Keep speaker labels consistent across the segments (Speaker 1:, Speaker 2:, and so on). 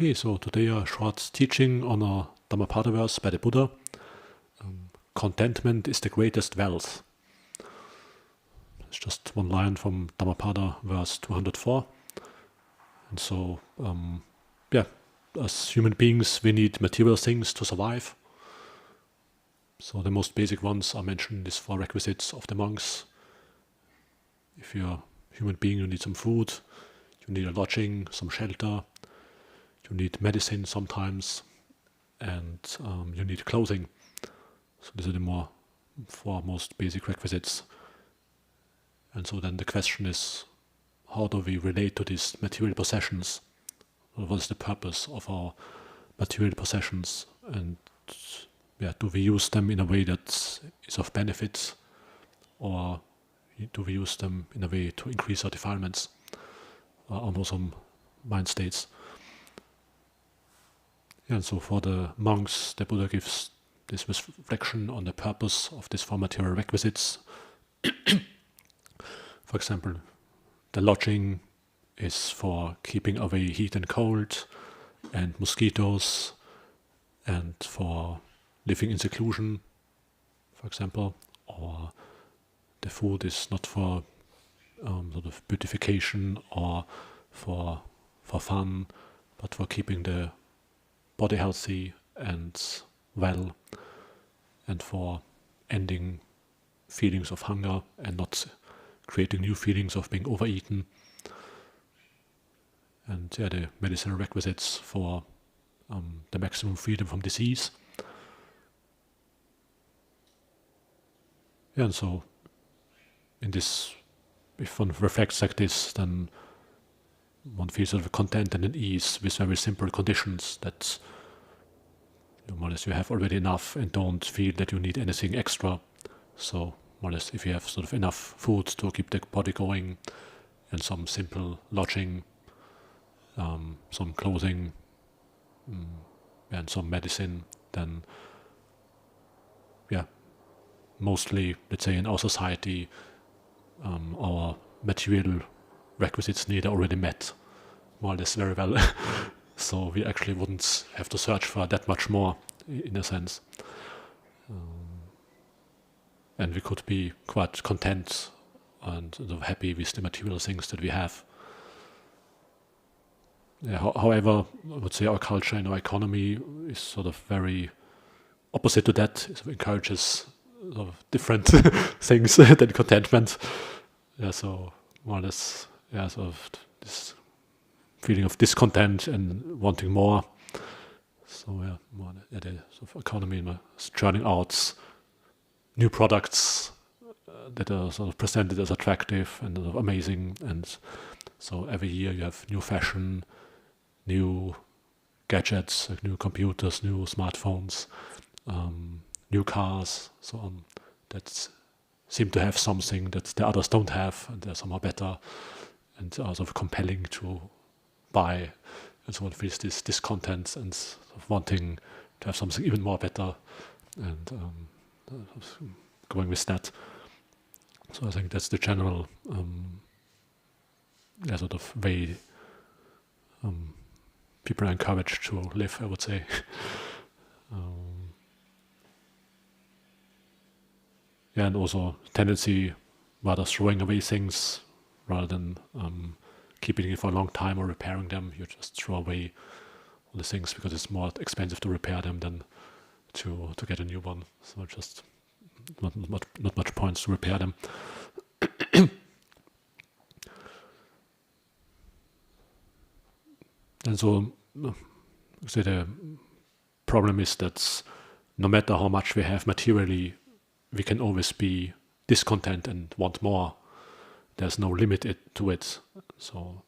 Speaker 1: Okay, so today a short teaching on a Dhammapada verse by the Buddha. Contentment is the greatest wealth. It's just one line from Dhammapada Verse 204. And so, as human beings, we need material things to survive. So the most basic ones are mentioned, these 4 requisites of the monks. If you're a human being, you need some food, you need a lodging, some shelter, you need medicine sometimes, and you need clothing. So these are the 4 most basic requisites. And so then the question is, how do we relate to these material possessions? What is the purpose of our material possessions? And do we use them in a way that is of benefit, or do we use them in a way to increase our defilements, or unwholesome mind states? And so for the monks, the Buddha gives this reflection on the purpose of these 4 material requisites. For example, the lodging is for keeping away heat and cold and mosquitoes, and for living in seclusion, for example. Or the food is not for sort of beautification or for fun, but for keeping the body healthy and well, and for ending feelings of hunger and not creating new feelings of being overeaten. And the medicinal requisites for the maximum freedom from disease. And so in this, if one reflects like this, then one feels sort of content and at ease with very simple conditions that more or less you have already enough and don't feel that you need anything extra. So more or less, if you have sort of enough food to keep the body going, and some simple lodging, some clothing, and some medicine, then mostly, let's say in our society, our material requisites need are already met more or less very well. So we actually wouldn't have to search for that much more, in a sense. And we could be quite content and sort of happy with the material things that we have. However, I would say our culture and our economy is sort of very opposite to that. It encourages sort of different things than contentment. So more or less, sort of this feeling of discontent and wanting more. So more the sort of economy is churning out new products that are sort of presented as attractive and sort of amazing. And so every year you have new fashion, new gadgets, like new computers, new smartphones, new cars, so on, that seem to have something that the others don't have, and they're somehow better and are sort of compelling to buy. And so one feels this discontent and sort of wanting to have something even more better, and going with that. So I think that's the general sort of way people are encouraged to live, I would say. And also tendency rather throwing away things rather than keeping it for a long time or repairing them. You just throw away all the things because it's more expensive to repair them than to get a new one. So just not much points to repair them. And so the problem is that no matter how much we have materially, we can always be discontent and want more. There's no limit to it. So,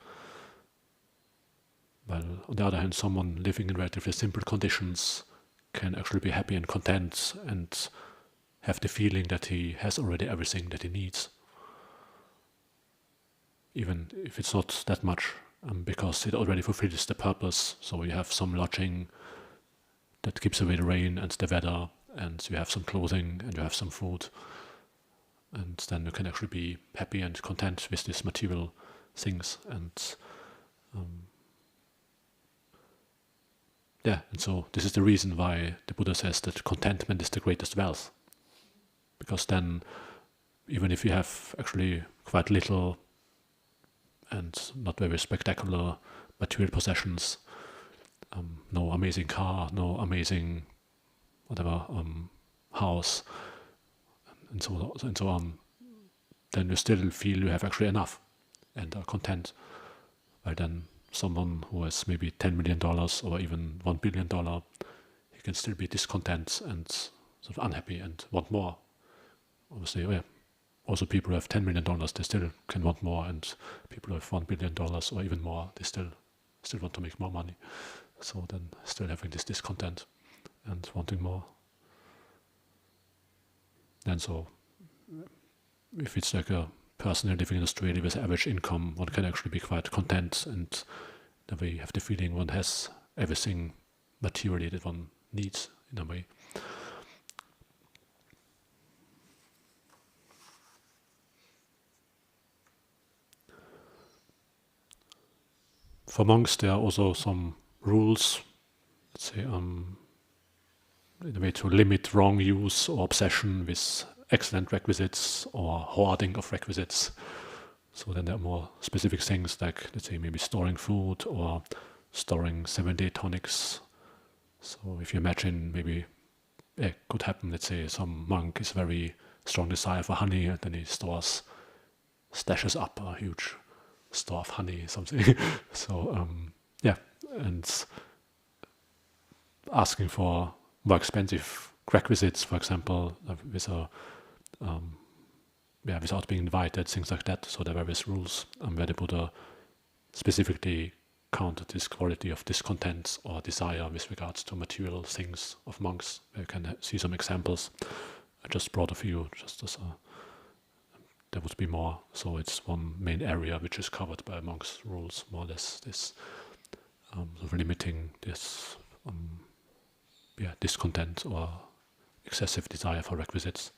Speaker 1: well, on the other hand, someone living in relatively simple conditions can actually be happy and content and have the feeling that he has already everything that he needs, even if it's not that much, because it already fulfills the purpose. So you have some lodging that keeps away the rain and the weather, and you have some clothing and you have some food, and then you can actually be happy and content with these material things. And and so this is the reason why the Buddha says that contentment is the greatest wealth. Because then, even if you have actually quite little and not very spectacular material possessions, no amazing car, no amazing whatever house, and so on, then you still feel you have actually enough and are content. While then someone who has maybe $10 million or even $1 billion, he can still be discontent and sort of unhappy and want more. Obviously, also people who have $10 million, they still can want more, and people who have $1 billion or even more, they still want to make more money. So then still having this discontent and wanting more. And so if it's like a person living in Australia with average income, one can actually be quite content, and in a way have the feeling one has everything materially that one needs in a way. For monks, there are also some rules, let's say, in a way to limit wrong use or obsession with excellent requisites or hoarding of requisites. So then there are more specific things like, let's say, maybe storing food or storing 7-day tonics. So if you imagine, maybe it could happen, let's say some monk is very strong desire for honey, and then he stashes up a huge store of honey, something. So and asking for more expensive requisites, for example, without being invited, things like that. So there are various rules where the Buddha specifically counted this quality of discontent or desire with regards to material things of monks. You can see some examples. I just brought a few, just as there would be more. So it's one main area which is covered by monks' rules, more or less. This sort of limiting this discontent or excessive desire for requisites.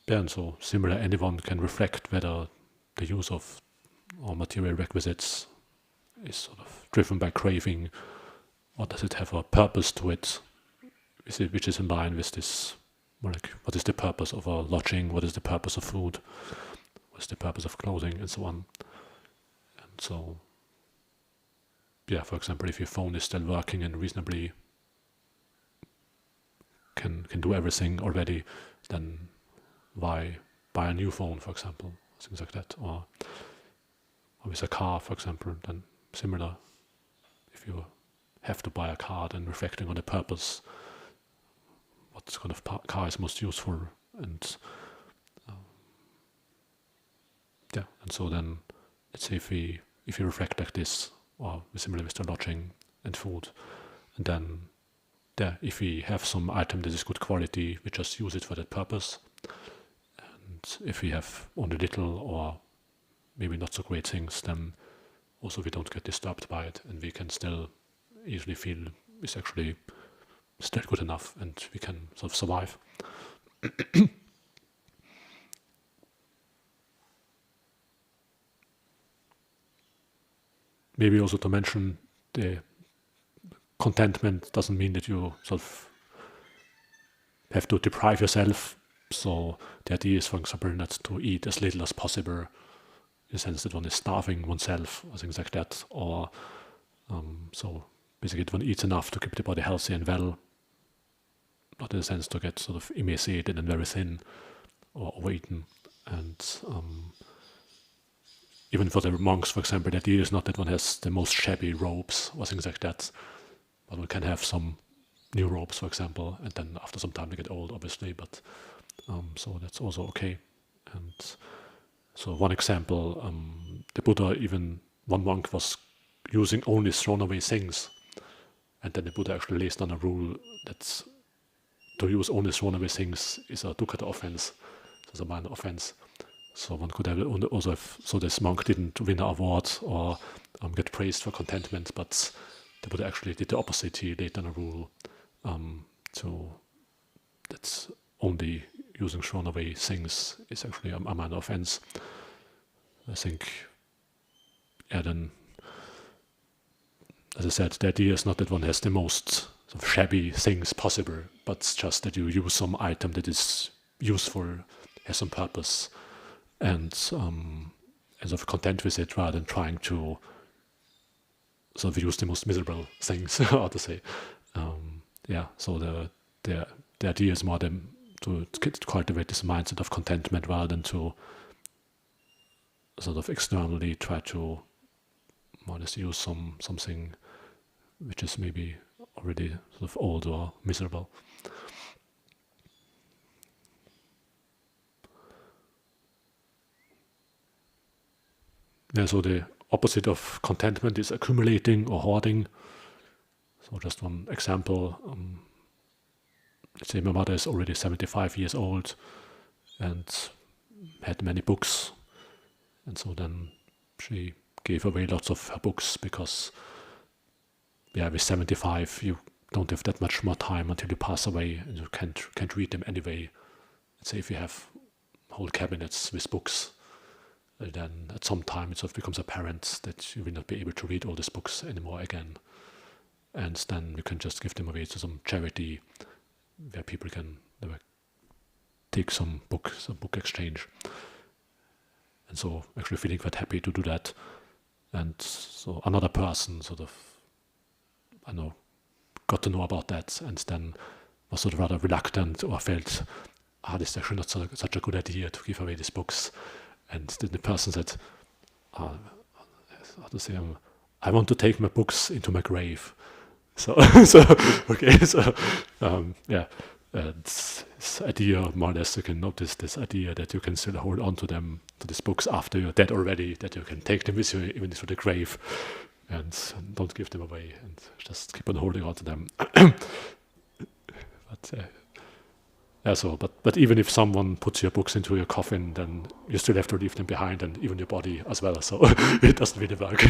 Speaker 1: And so similar, anyone can reflect whether the use of or material requisites is sort of driven by craving, or does it have a purpose to it, which is in line with this, like, what is the purpose of our lodging, what is the purpose of food, what is the purpose of clothing, and so on. And so, for example, if your phone is still working and reasonably can do everything already, then why buy a new phone, for example, things like that, or with a car, for example, then similar. If you have to buy a car, then reflecting on the purpose, what kind of car is most useful, and and so then, let's say if you reflect like this, or similar with the lodging and food, and then if we have some item that is good quality, we just use it for that purpose. And if we have only little or maybe not so great things, then also we don't get disturbed by it, and we can still easily feel it's actually still good enough, and we can sort of survive. Maybe also to mention, the contentment doesn't mean that you sort of have to deprive yourself. So the idea is, for example, not to eat as little as possible, in the sense that one is starving oneself or things like that, or so basically one eats enough to keep the body healthy and well, not in the sense to get sort of emaciated and very thin or overeaten. And even for the monks, for example, the idea is not that one has the most shabby robes or things like that, but one can have some new robes, for example, and then after some time they get old, obviously, but so that's also okay. And so one example, the Buddha, even one monk was using only thrown away things, and then the Buddha actually lays down a rule that to use only thrown away things is a dukkha offense, so it's a minor offense. So one could have also so this monk didn't win an award or get praised for contentment, but the Buddha actually did the opposite. He laid down a rule so that's only using thrown away things is actually a minor offense. I think, then as I said, the idea is not that one has the most sort of shabby things possible, but it's just that you use some item that is useful, has some purpose, and sort of content with it rather than trying to sort of use the most miserable things, how to say. So the idea is more to cultivate this mindset of contentment rather than to sort of externally try to more or less use something which is maybe already sort of old or miserable. Yeah, so the opposite of contentment is accumulating or hoarding. So just one example. Let's say my mother is already 75 years old and had many books. And so then she gave away lots of her books because, with 75, you don't have that much more time until you pass away, and you can't read them anyway. Let's say if you have whole cabinets with books, then at some time it sort of becomes apparent that you will not be able to read all these books anymore again. And then you can just give them away to some charity where people can take some books, a book exchange. And so actually feeling quite happy to do that. And so another person sort of, got to know about that and then was sort of rather reluctant or felt, this is actually not such a good idea to give away these books. And then the person said, how to say, I want to take my books into my grave. So, this idea, more or less, you can notice this idea that you can still hold on to them, to these books after you're dead already, that you can take them with you even to the grave and don't give them away and just keep on holding on to them. But even if someone puts your books into your coffin, then you still have to leave them behind, and even your body as well, so it doesn't really work.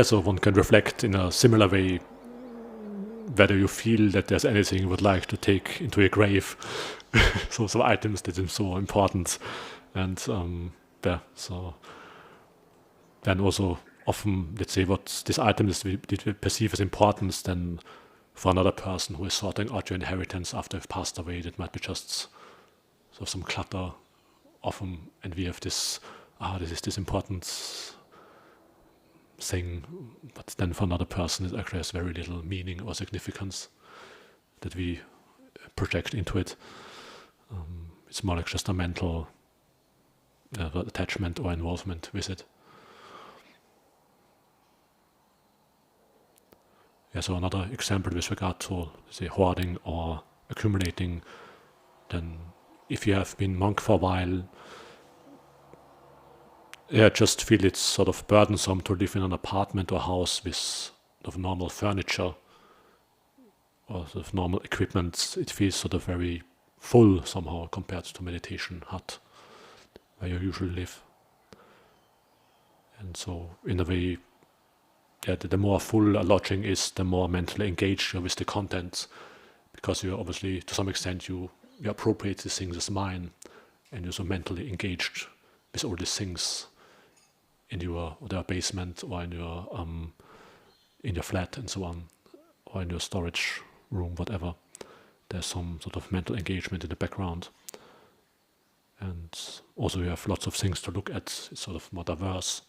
Speaker 1: So one can reflect in a similar way whether you feel that there's anything you would like to take into your grave. So some items that seem so important. And so then also often, let's say, what this item is we perceive as importance, then for another person who is sorting out your inheritance after you've passed away, that might be just sort of some clutter often, and we have this, this is this important thing, but then for another person it actually has very little meaning or significance that we project into it. It's more like just a mental attachment or involvement with it. So another example with regard to, say, hoarding or accumulating, then if you have been monk for a while, just feel it's sort of burdensome to live in an apartment or house with sort of normal furniture or sort of normal equipment. It feels sort of very full somehow compared to meditation hut where you usually live. And so in a way, the more full a lodging is, the more mentally engaged you're with the contents, because you're obviously, to some extent, you appropriate these things as mine, and you're so mentally engaged with all these things in your basement or in your flat and so on, or in your storage room, whatever. There's some sort of mental engagement in the background. And also you have lots of things to look at. It's sort of more diverse.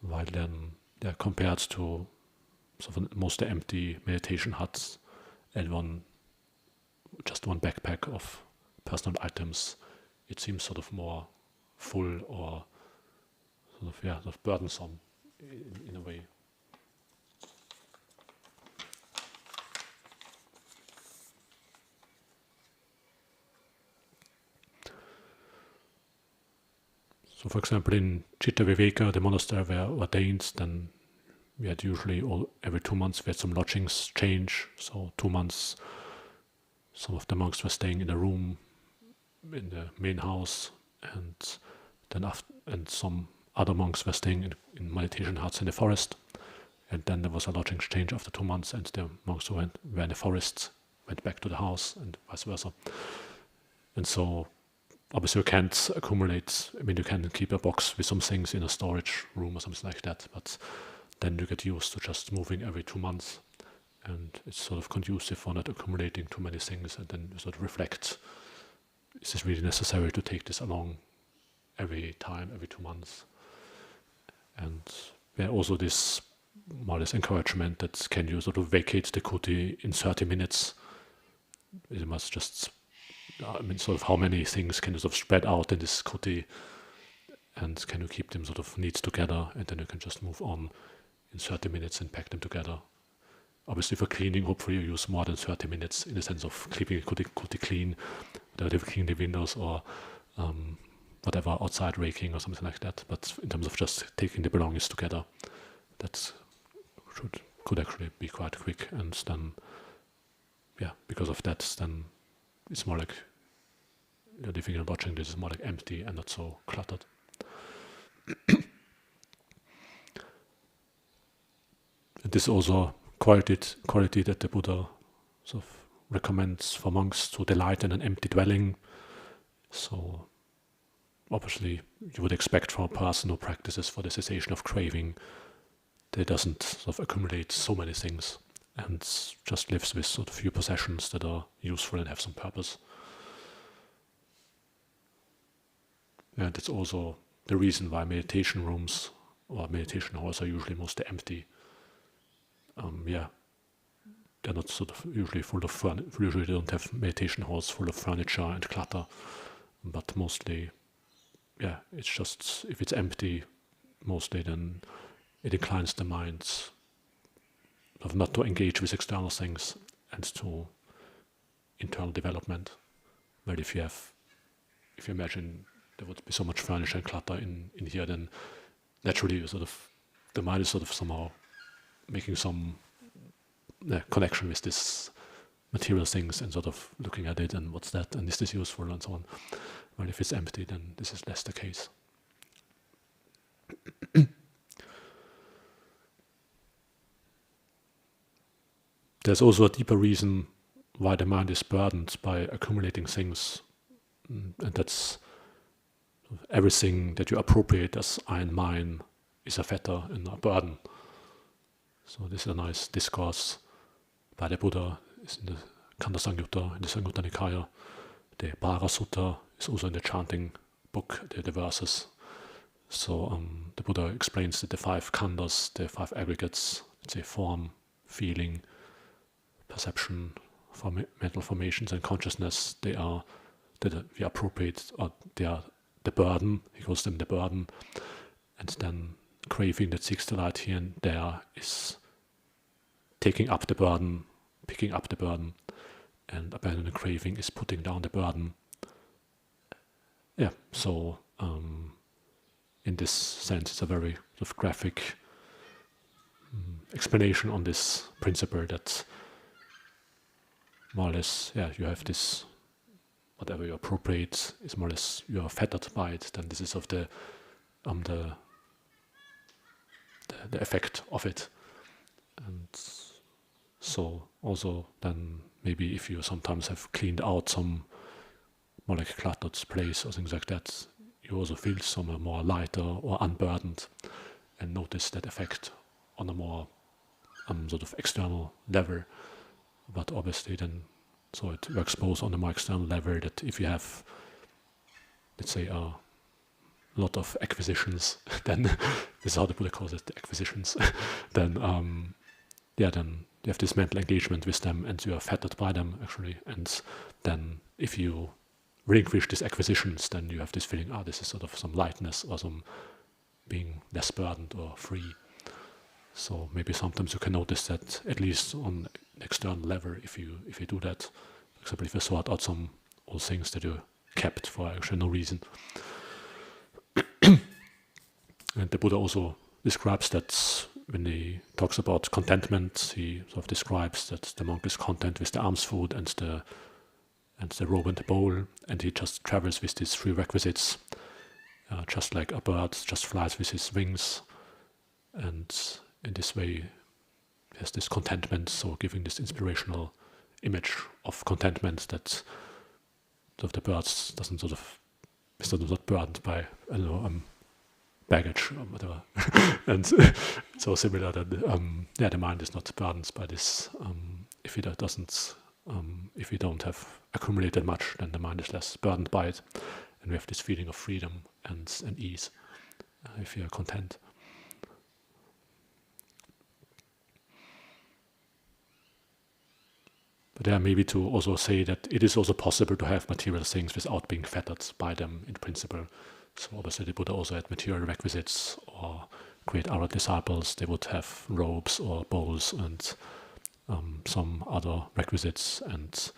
Speaker 1: While then, compared to sort of mostly empty meditation huts and just one backpack of personal items, it seems sort of more full or sort of burdensome in a way. So, for example, in Chitta-Viveka, the monastery where ordained, then we had usually every 2 months we had some lodgings change. So 2 months, some of the monks were staying in a room in the main house, and and some other monks were staying in meditation huts in the forest. And then there was a large exchange after 2 months, and the monks who were in the forest went back to the house, and vice versa. And so, obviously, you can't accumulate. I mean, you can keep a box with some things in a storage room or something like that, but then you get used to just moving every 2 months, and it's sort of conducive for not accumulating too many things, and then you sort of reflect: is this really necessary to take this along every 2 months? And there also this more or less encouragement that can you sort of vacate the kuti in 30 minutes? You must just, sort of how many things can you sort of spread out in this kuti, and can you keep them sort of neat together, and then you can just move on in 30 minutes and pack them together. Obviously for cleaning, hopefully you use more than 30 minutes in the sense of keeping the kuti clean, whether they clean the windows or whatever, outside raking or something like that. But in terms of just taking the belongings together, that could actually be quite quick. And then, because of that, then it's more like you're living and watching this is more like empty and not so cluttered. And this is also quality that the Buddha sort of recommends for monks to delight in an empty dwelling. So obviously you would expect from a person who practices for the cessation of craving that doesn't sort of accumulate so many things and just lives with sort of few possessions that are useful and have some purpose. And it's also the reason why meditation rooms or meditation halls are usually mostly empty. They're not sort of usually full of furniture. Usually they don't have meditation halls full of furniture and clutter, but mostly, it's just, if it's empty, mostly then it inclines the mind of not to engage with external things and to internal development. Well, if you imagine there would be so much furniture and clutter in here, then naturally the mind is sort of somehow making some connection with this material things and sort of looking at it and what's that and is this useful and so on. Well, if it's empty, then this is less the case. There's also a deeper reason why the mind is burdened by accumulating things, and that's everything that you appropriate as I and mine is a fetter and a burden. So this is a nice discourse by the Buddha. It's in the Kanda Samyutta, in the Samyutta Nikaya. The Bhara Sutta is also in the chanting book, the verses. So the Buddha explains that the 5 khandas, the 5 aggregates, let's say form, feeling, perception, mental formations, and consciousness, they are that we appropriate, or they are the burden. He calls them the burden, and then craving that seeks delight here and there is taking up the burden, picking up the burden, and abandoning craving is putting down the burden. So in this sense, it's a very sort of graphic explanation on this principle that more or less, you have this, whatever you appropriate is more or less, you are fettered by it, then this is of the effect of it. And so also then maybe if you sometimes have cleaned out some more like cluttered place or things like that, you also feel some more lighter or unburdened and notice that effect on a more sort of external level. But obviously then, so it works both on a more external level, that if you have, let's say, a lot of acquisitions, then this is how the Buddha calls it, the acquisitions, then then you have this mental engagement with them and you are fettered by them actually. And then if you relinquish these acquisitions, then you have this feeling, this is sort of some lightness or some being less burdened or free. So maybe sometimes you can notice that, at least on an external level, if you do that. For example, if you sort out some old things that you kept for actually no reason. And the Buddha also describes that when he talks about contentment, he sort of describes that the monk is content with the alms food and the robe and the bowl, and he just travels with these 3 requisites just like a bird just flies with his wings, and in this way he has this contentment, so giving this inspirational image of contentment that sort of the birds doesn't sort of is not burdened by, I don't know, baggage or whatever. And so similar that the mind is not burdened by this. If it doesn't, if we don't have accumulated much, then the mind is less burdened by it, and we have this feeling of freedom and ease if we are content. But maybe to also say that it is also possible to have material things without being fettered by them in principle. So obviously the Buddha also had material requisites, or great other disciples, they would have robes or bowls and some other requisites. And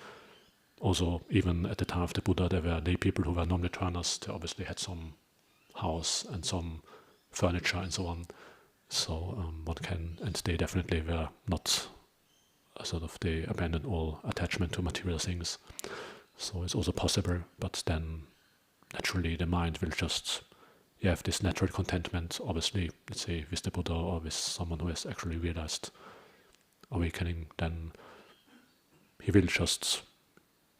Speaker 1: also even at the time of the Buddha, there were lay people who were non-returners. They obviously had some house and some furniture and so on. So one can, and they definitely were not sort of, they abandoned all attachment to material things. So it's also possible, but then naturally the mind will just, you have this natural contentment, obviously, let's say with the Buddha or with someone who has actually realized awakening, then he will just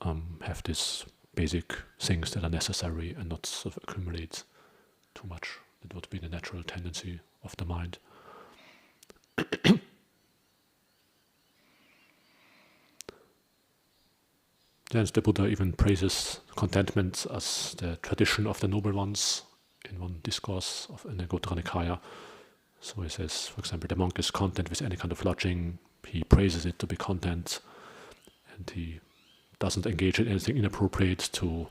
Speaker 1: have these basic things that are necessary and not sort of accumulate too much. That would be the natural tendency of the mind. Then the Buddha even praises contentment as the tradition of the noble ones in one discourse in the Gottara Nikaya. So he says, for example, the monk is content with any kind of lodging. He praises it to be content, and he doesn't engage in anything inappropriate to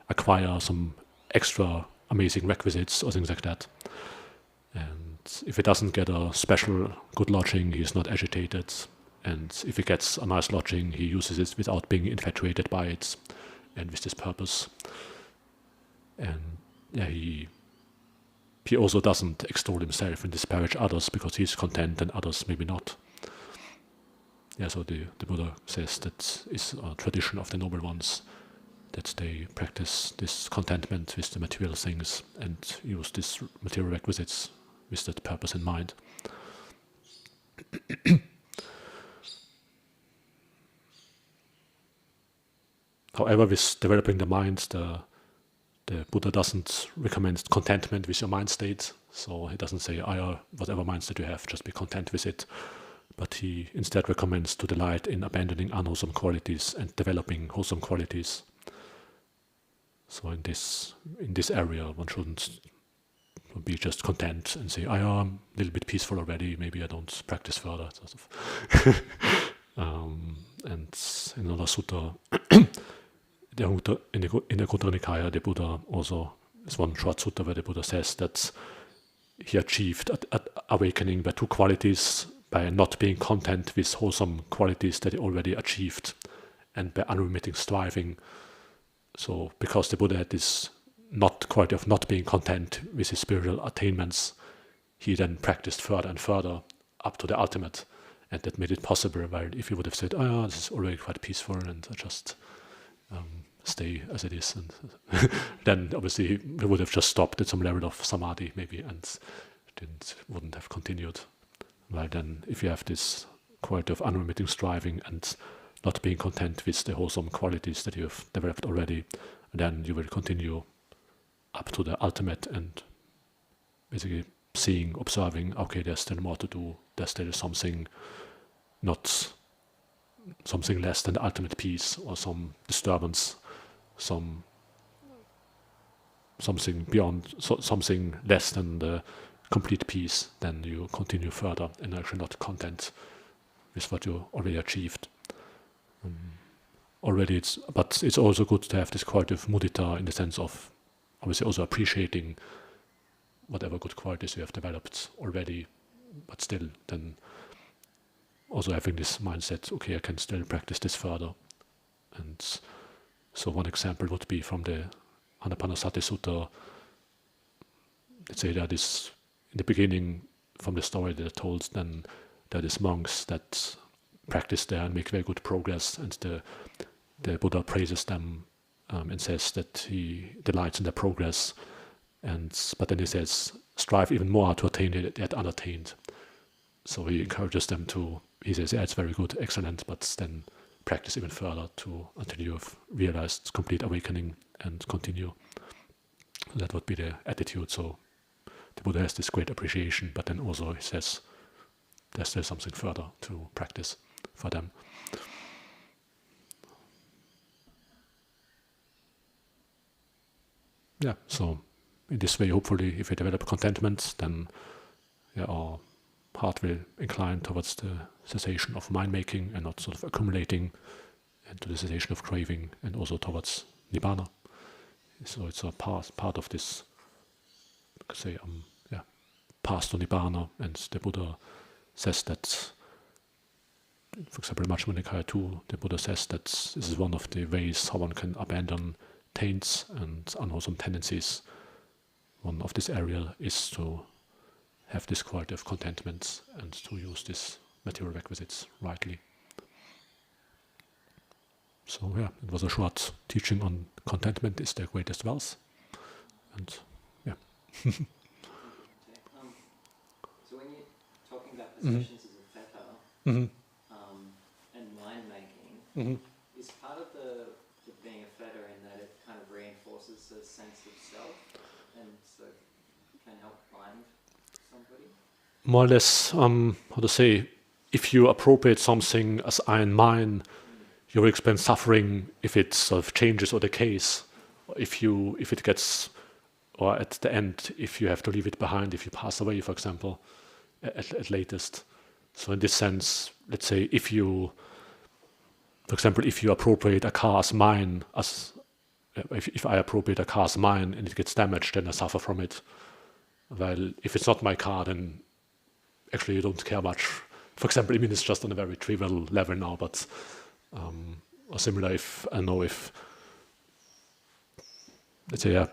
Speaker 1: acquire some extra amazing requisites or things like that. And if he doesn't get a special good lodging, he's not agitated. And if he gets a nice lodging, he uses it without being infatuated by it and with this purpose. And he also doesn't extol himself and disparage others because he's content and others maybe not. So the Buddha says that it's a tradition of the noble ones, that they practice this contentment with the material things and use these material requisites with that purpose in mind. However, with developing the mind, the Buddha doesn't recommend contentment with your mind state. So he doesn't say, whatever mind state you have, just be content with it. But he instead recommends to delight in abandoning unwholesome qualities and developing wholesome qualities. So in this area, one shouldn't be just content and say, I'm a little bit peaceful already, maybe I don't practice further. Sort of. And in another sutta, in the Gottara Nikaya, the Buddha also, there's one short sutta where the Buddha says that he achieved awakening by two qualities, by not being content with wholesome qualities that he already achieved, and by unremitting striving. So because the Buddha had this quality of not being content with his spiritual attainments, he then practiced further and further up to the ultimate, and that made it possible. While if he would have said, this is already quite peaceful and I just stay as it is, and then obviously he would have just stopped at some level of samadhi maybe and wouldn't have continued. While then if you have this quality of unremitting striving and not being content with the wholesome qualities that you have developed already, then you will continue up to the ultimate and basically seeing, observing, okay, there's still more to do, there's still something less than the ultimate peace, or some disturbance, something beyond, something less than the complete peace. Then you continue further and actually not content with what you already achieved. But it's also good to have this quality of mudita in the sense of obviously also appreciating whatever good qualities you have developed already, but still then also having this mindset, okay, I can still practice this further. And so one example would be from the Anapanasati Sutta. Let's say that is in the beginning, from the story that I told, then there is monks that practice there and make very good progress, and the Buddha praises them and says that he delights in their progress, But then he says, strive even more to attain it yet unattained. So he encourages them to, he says, yeah, it's very good, excellent, but then practice even further until you have realized complete awakening and continue. So that would be the attitude. So the Buddha has this great appreciation, but then also he says there's still something further to practice for them. Yeah, so in this way, hopefully, if we develop contentment, then our heart will incline towards the cessation of mind-making and not sort of accumulating, and to the cessation of craving, and also towards nibbana. So it's a part of this, you could say, path to nibbana. And the Buddha says that, for example, in Majjhima Nikaya 2, the Buddha says that this is one of the ways how one can abandon taints and unwholesome tendencies. One of this area is to have this quality of contentment and to use these material requisites rightly. So yeah, it was a short teaching on contentment is the greatest wealth. And yeah.
Speaker 2: So when you're talking about possessions as a fetter and mind making, is part of the being a fetter in that it kind of reinforces a sense of self and so can help bind somebody?
Speaker 1: More or less, how to say, if you appropriate something as I and mine, you will experience suffering if it sort of changes or decays, or if it gets, or at the end, if you have to leave it behind, if you pass away, for example, at latest. So in this sense, let's say if you appropriate a car as mine, if I appropriate a car as mine and it gets damaged, then I suffer from it. Well, if it's not my car, then actually you don't care much. For example, I mean, it's just on a very trivial level now, but or similar if let's say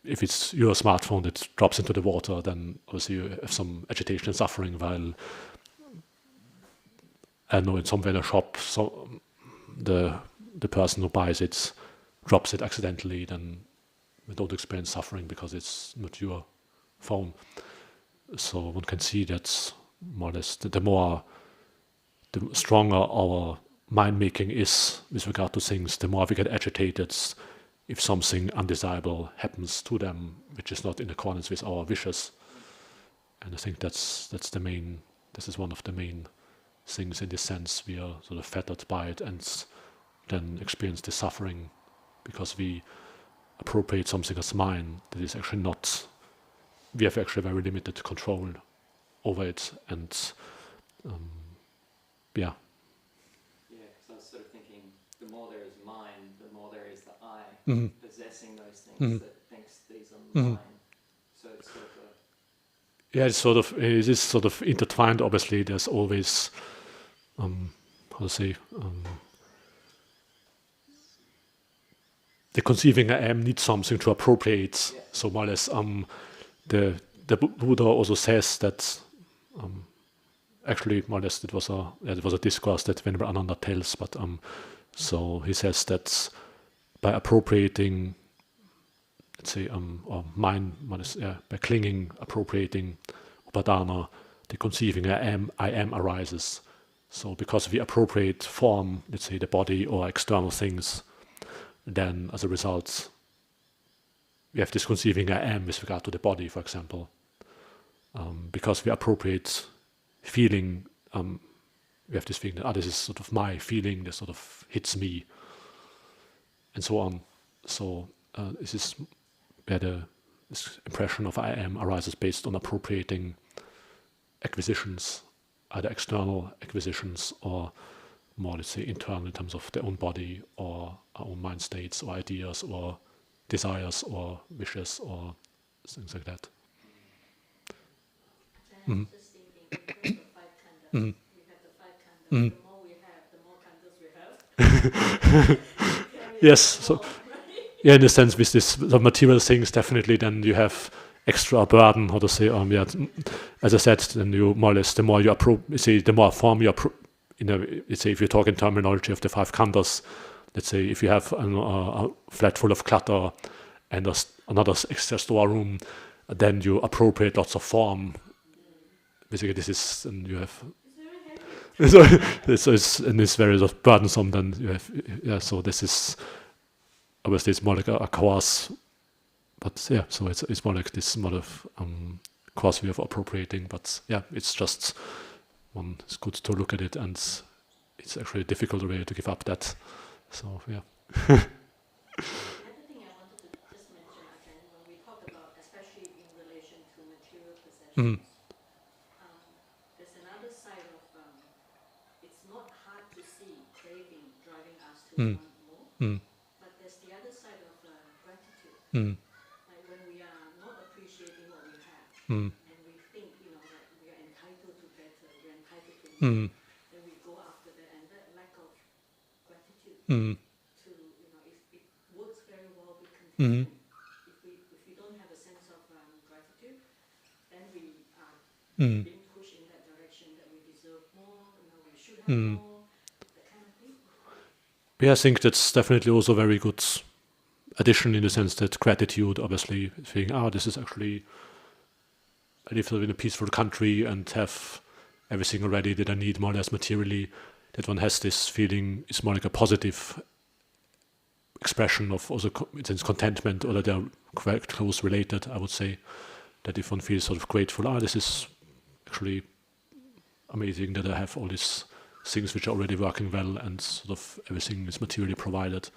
Speaker 1: if it's your smartphone that drops into the water, then obviously you have some agitation and suffering, while I know in somewhere in a shop, so the person who buys it drops it accidentally, then we don't experience suffering because it's not your phone. So one can see that more or less the stronger our mind making is with regard to things, the more we get agitated if something undesirable happens to them, which is not in accordance with our wishes. And I think this is one of the main things in this sense. We are sort of fettered by it and then experience the suffering because we appropriate something as mine that is actually not, we have actually very limited control over it. And
Speaker 2: Yeah, because I was sort of thinking the more there is mine, the more there is the I possessing those things that thinks these are mine. So it's sort of
Speaker 1: it is sort of intertwined. Obviously, there's always the conceiving I am needs something to appropriate. Yeah. So more or less, the Buddha also says that. Actually, more or less, it was a discourse that Venerable Ananda tells. But so he says that by appropriating, let's say, or mind, by clinging, appropriating upadana, the conceiving I am arises. So because we appropriate form, let's say the body or external things, then as a result, we have this conceiving I am with regard to the body, for example, because we appropriate feeling, we have this feeling that this is sort of my feeling, this sort of hits me, and so on. So this is where this impression of I am arises based on appropriating acquisitions, either external acquisitions or more, let's say, internal in terms of their own body or our own mind states or ideas or desires or wishes or things like that.
Speaker 3: We have the five khandhas. The more we have, the more khandhas we have.
Speaker 1: Yes. So, in a sense, with the material things, definitely, then you have extra burden. How to say? As I said, then you more or less, the more you the more form you let's say, if you talk in terminology of the five khandhas, let's say, if you have a flat full of clutter, and there's another extra storeroom, then you appropriate lots of form. Basically, this is, and you have. And it's very sort of burdensome. Then you have, yeah. So this is obviously it's more like a course, but yeah. So it's more like this sort of course way of appropriating. But yeah, it's just one. It's good to look at it, and it's actually a difficult way to give up that. So yeah.
Speaker 3: Another thing I wanted to just mention again, when we talk about, especially in relation to material possessions, there's another side of, it's not hard to see craving driving us to want more, but there's the other side of gratitude. Like when we are not appreciating what we have, and we think, that we are entitled to better, we are entitled to more, then we go after that, and that lack of gratitude to, if it works very well with contentment, if we don't have a sense of gratitude, then we are being pushed in that direction that we deserve more, we should have more, that kind of thing.
Speaker 1: Yeah, I think that's definitely also a very good addition in the sense that gratitude, obviously, saying, this is actually, I live in a peaceful country and have everything already that I need more or less materially, that one has this feeling, is more like a positive expression of also sense contentment, or that they're quite close related, I would say, that if one feels sort of grateful, this is actually amazing that I have all these things which are already working well and sort of everything is materially provided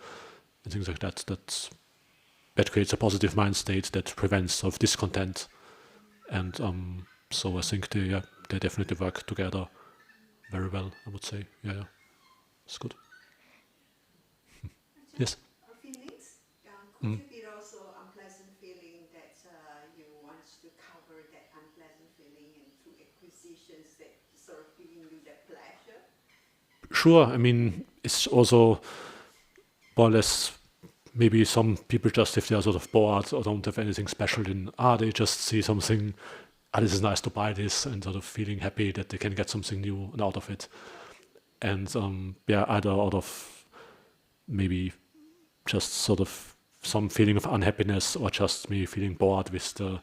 Speaker 1: and things like that, that creates a positive mind state that prevents sort of discontent. And so I think they definitely work together very well, I would say. Yeah. It's good. Yes?
Speaker 4: Feelings? Could it be also unpleasant feeling that you want to cover that unpleasant feeling and through acquisitions that sort of giving you that pleasure?
Speaker 1: Sure. I mean, it's also more or less maybe some people just, if they are sort of bored or don't have anything special in they just see something, this is nice to buy this, and sort of feeling happy that they can get something new and out of it. And either out of maybe just sort of some feeling of unhappiness, or just me feeling bored with the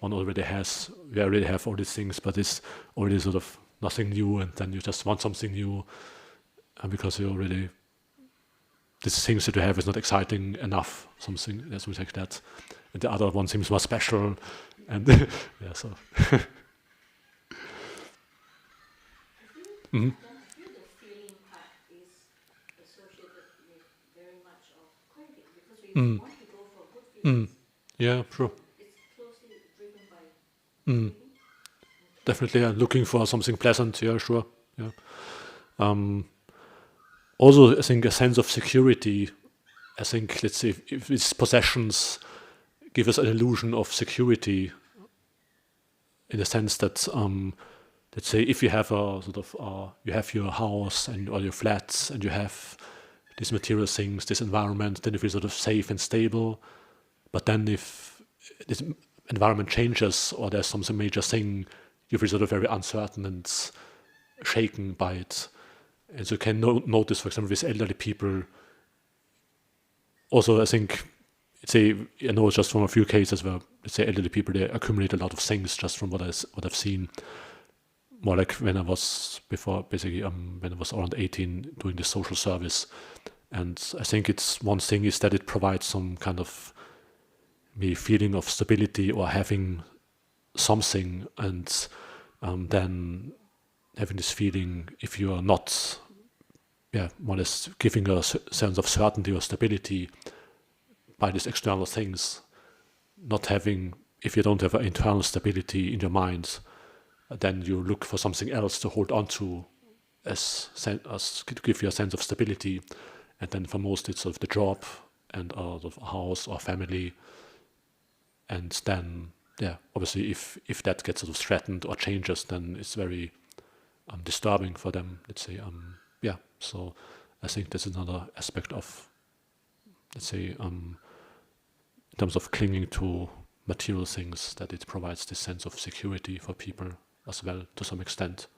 Speaker 1: one already has. We already have all these things, but it's already sort of nothing new, and then you just want something new, and because you already, these things that you have is not exciting enough, something like that. And the other one seems more special, and yeah, so.
Speaker 3: I feel the feeling part is associated with very much of craving, because we want to go for good feelings.
Speaker 1: Yeah, sure.
Speaker 3: It's closely driven by craving.
Speaker 1: Definitely, looking for something pleasant. Yeah, sure. Yeah. Also, I think a sense of security. I think, let's say, if these possessions give us an illusion of security, in the sense that, let's say, if you have a sort of, you have your house and or your flats, and you have these material things, this environment, then you feel sort of safe and stable. But then, if this environment changes or there's some major thing, you feel sort of very uncertain and shaken by it. And so you can notice, for example, with elderly people. Also, I think, I know just from a few cases where, let's say, elderly people, they accumulate a lot of things just from what I've seen. More like when I was when I was around 18 doing the social service. And I think it's one thing is that it provides some kind of maybe feeling of stability or having something, and then having this feeling, if you are not, more or less giving a sense of certainty or stability by these external things, not having, if you don't have an internal stability in your mind, then you look for something else to hold on to as to give you a sense of stability. And then for most it's sort of the job and a house or family. And then, obviously if that gets sort of threatened or changes, then it's very disturbing for them, let's say. So I think that's another aspect of, let's say, in terms of clinging to material things, that it provides this sense of security for people as well, to some extent.